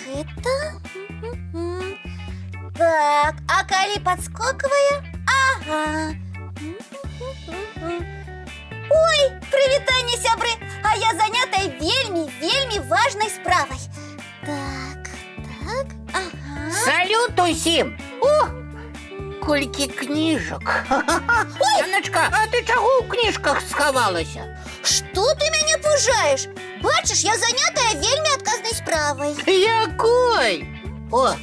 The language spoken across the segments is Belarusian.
гэта... Так, а калі падскоквае? Ага. Ой, прывітанне, сябры! А я занятая вельмі важнай справай. Так, ага. Салют усім! О, колькі кніжак! Яночка, а ты чаго ў кніжках схавалася? Што ты мяне пужаеш? Бачыш, я занятая вельмі адказнай справай. Якой? О,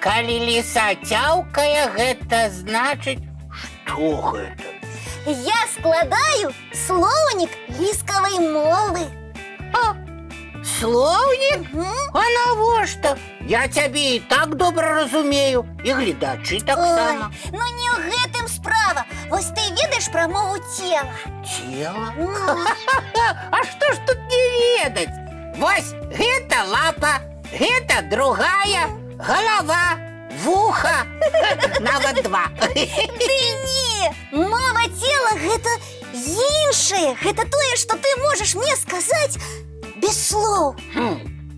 калі ліса цяўкае, гэта значыць, што гэта? Я складаю слоўнік ліскавай мовы. Слоўнік? А навошта? Я цябе і так добра разумею, і гледачы таксама. Ну не ў гэтым справа. Вось ты ведаеш пра мову цела. Цела? А што ж тут не ведаць? Вось гэта лапа, гэта другая, галава, вуха, нават два. Ды не! Мова цела – гэта іншае. Гэта тое, што ты можаш мне сказаць без слоў.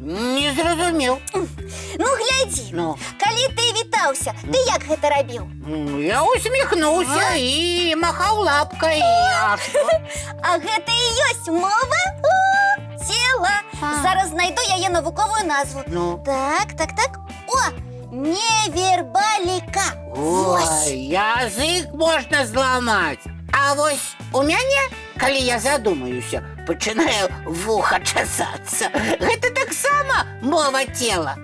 Не зразумеў. Ну, глядзі, калі ты вітаўся, ты як гэта рабіў? Я усміхнуўся і махаў лапкай. А гэта і ёсць мова цела. Зараз знайду яе навуковую назву. Так. О, невербаліка. Ой, язык можна зламаць. А вось у мяне, калі я задумаюся, пачынаю вуха часацца. Гэта таксама мова цела.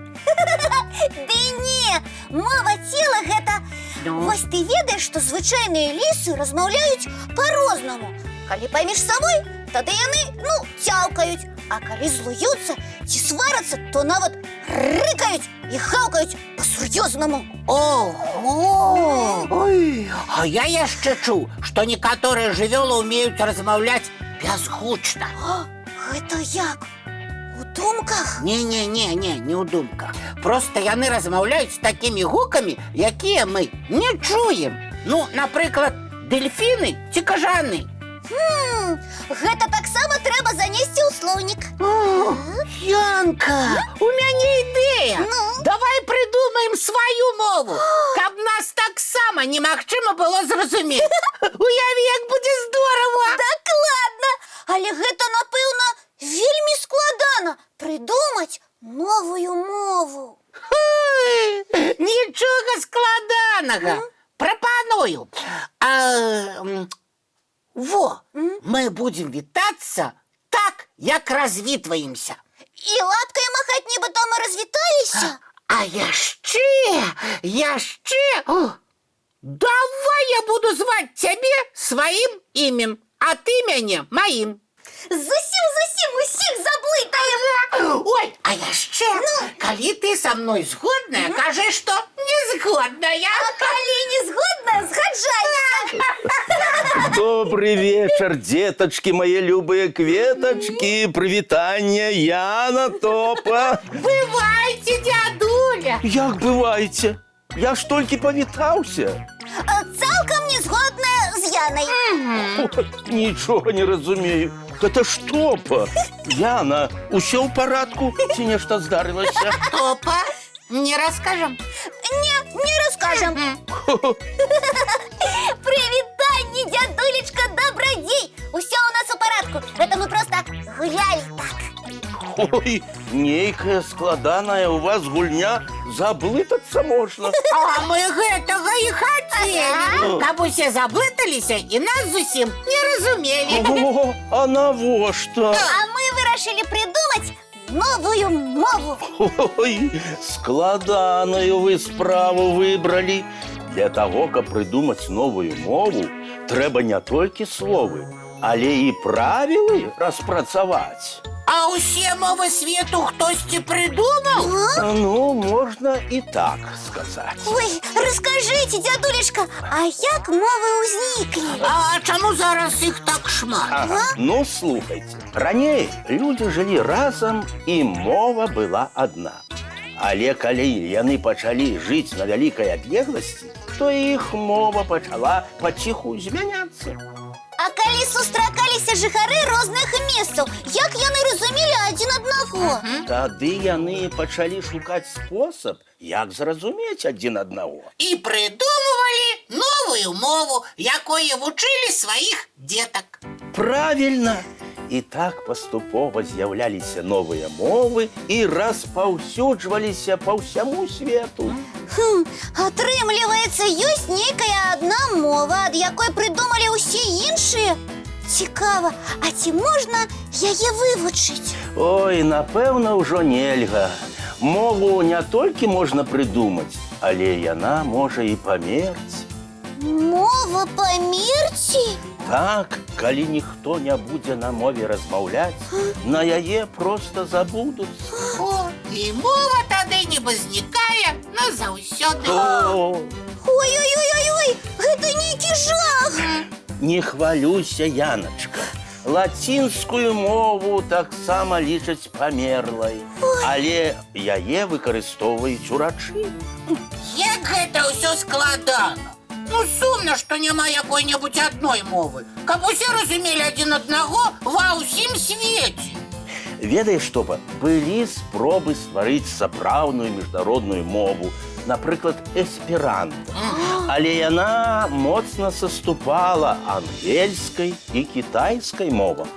Ды не, мова цела гэта... Вось ты ведаеш, што звычайныя лісы размаўляюць па-рознаму. Калі паміж сабой, тады яны, цяўкаюць. А калі злуюцца ці сварацца, то нават рыкаюць і хаўкаюць па-сур'ёзнаму. Ого! Ой, а я яшчэ чуў, што некаторыя жывёлы ўмеюць размаўляць бязгучна. Гэта як? У думках? Не ў думках. Проста яны размаўляюць з такімі гукамі, якія мы не чуем. Ну, напрыклад, дельфіны ці кажаны. Гэта таксама трэба занесці ў слоўнік. Янка, у мяне ідэя. Давай прыдумаем сваю мову, каб нас таксама немагчыма было зразумець. Уяві, як будзе здорава. Дакладна. Але гэта, напэўна, вельмі складана прыдумаць новую мову. Нічога складанага. Прапаную. Мы будзем вітацца так, як развітваемся. І лапкай махаць, нібыта мы развіталіся? А яшчэ... Давай я буду зваць цябе сваім імем, а ты мяне маім. Зусім усіх заблытаем. Ой, а яшчэ, калі ты са мной згодная, кажы, што не згодная. А калі не згодная, згаджайся. Добрый вечер, деточки, мои любые кветочки. Привитание, Яна, Топа. Бывайте, дядуля. Як бывайте? Я ж толькі павітаўся. Цалкам не згодная з Янай. Нічога не разумею. Гэта ж Топа. Яна, усё ў парадку? Ці нешта здарылася? Топа, не раскажам. Не раскажам. Прывітанне, дядулечка, добрадзей. Усё у нас у парадку. Гэта мы проста гулялі так. Ой, нейкая складаная у вас гульня, заблытацца можна. А мы гэтага і хацелі. Каб усе заблыталіся і нас зусім не разумелі. О, а навошта? А мы вырашылі прыдумаць новую мову. Ой, складаную вы справу выбрали. Для того, каб прыдумаць новую мову, трэба не толькі словы, але і правілы распрацаваць. А ўсе мовы свету хтосьці прыдумаў? Ну, можна і так сказаць. Ой, раскажыце, дядулечка, а як мовы ўзніклі? А чаму зараз іх так шмат? Ну, слухайце, раней людзі жылі разам, і мова была адна. Але калі яны пачалі жыць на вялікай адлегласці, то іх мова пачала паціху змяняцца. А А калі сустракаліся жыхары розных месцаў, як яны разумелі адзін аднаго? Тады яны пачалі шукаць спосаб, як зразумець адзін аднаго. І прыдумывалі новую мову, якой вучылі сваіх дзетак. Правильно! І так паступова з'яўляліся новыя мовы і распаўсюджваліся па ўсяму свету. Атрымліваецца, ёсць нейкая адна мова, ад якой прыдумалі ўсе іншыя? Цікава, а ці можна яе вывучыць? Ой, напэўна, ўжо нельга. Мову не толькі можна прыдумаць, але яна можа і памерці. Мова памерці? Так, калі ніхто не будзе на мове размаўляць, на яе проста забудуцца. О, і мова тады нібы знікае назаўсёды. Ой-ой-ой-ой, гэта нейкі жах! Не хвалюйся, Яначка. Лацінскую мову таксама лічаць памерлай, але яе выкарыстоўваюць урачы. Як гэта ўсё складана? Ну, сумна, што няма якой-небудзь адной мовы, каб усе разумелі адзін аднаго ва ўсім свеце. Ведаеш, Топа, былі спробы стварыць сапраўдную міжнародную мову, напрыклад, эсперанта. Але яна моцна саступала ангельскай і кітайскай мовам.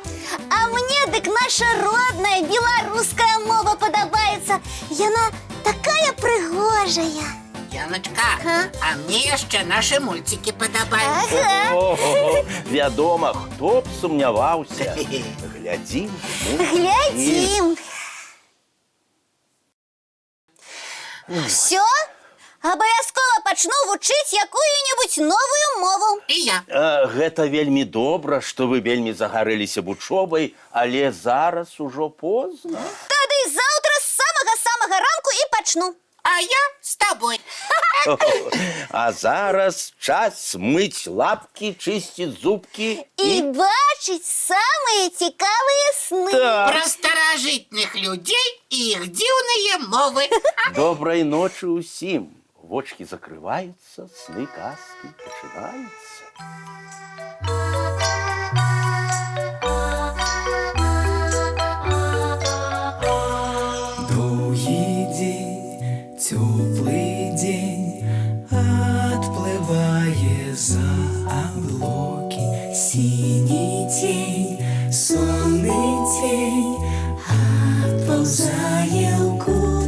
А мне дык наша родная беларуская мова падабаецца. Яна такая прыгожая. Яночка, а мне яшчэ нашы мульцікі падабаюцца. Вядома, хто б сумняваўся. Глядзім. Глядзім. Всё? Абавязкова пачну вучыць якую-небудзь новую мову. І я. Гэта вельмі добра, што вы вельмі загарэліся вучобай, але зараз ужо позна. Тады заўтра з самага-самага ранку і пачну. А я з табой. А зараз час мыць лапкі, чысціць зубкі І бачыць самыя цікавыя сны. Пра старажытных людзей і іх дзіўныя мовы. Добрай ночы ўсім. Вочкі закрываюцца, сны казкі пачынаюцца. Теплый день отплывая за облаки, синий тень, сонный тень отползая в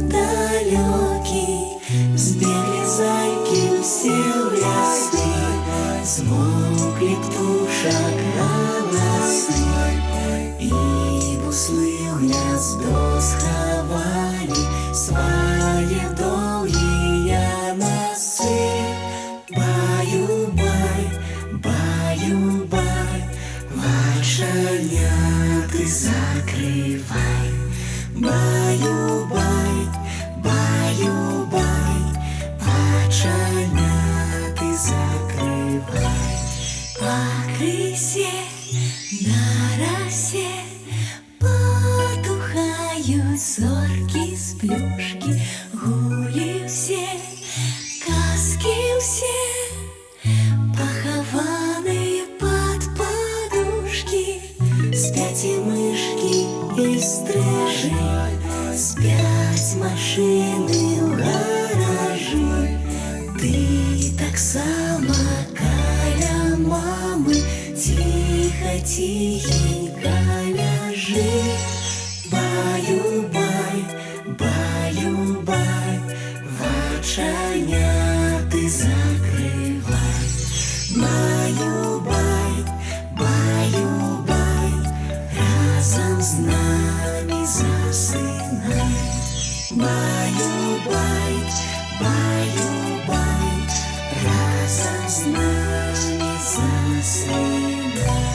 далекий, сбегли зайки все в лесы, смолкли птушек голосы, и буслы в гнездо сховали свои долгие носы. Баю-бай, баю-бай, вошаняты закрывай. Баю-бай, баю-бай, вошаняты закрывай. По крысе на росе потухают зорки с плюшки, гули все, казки все, похованные под подушки. Спят и мышки, и стрижи, спят машины в гаражи. Ты так само каля мамы, тихо-тихенько ляжи. Баю-бай, баю-бай, вочаняты закрывай. Баю-бай, баю-бай, разом с нами засынай. Баю-бай, баю-бай, разом с нами засынай.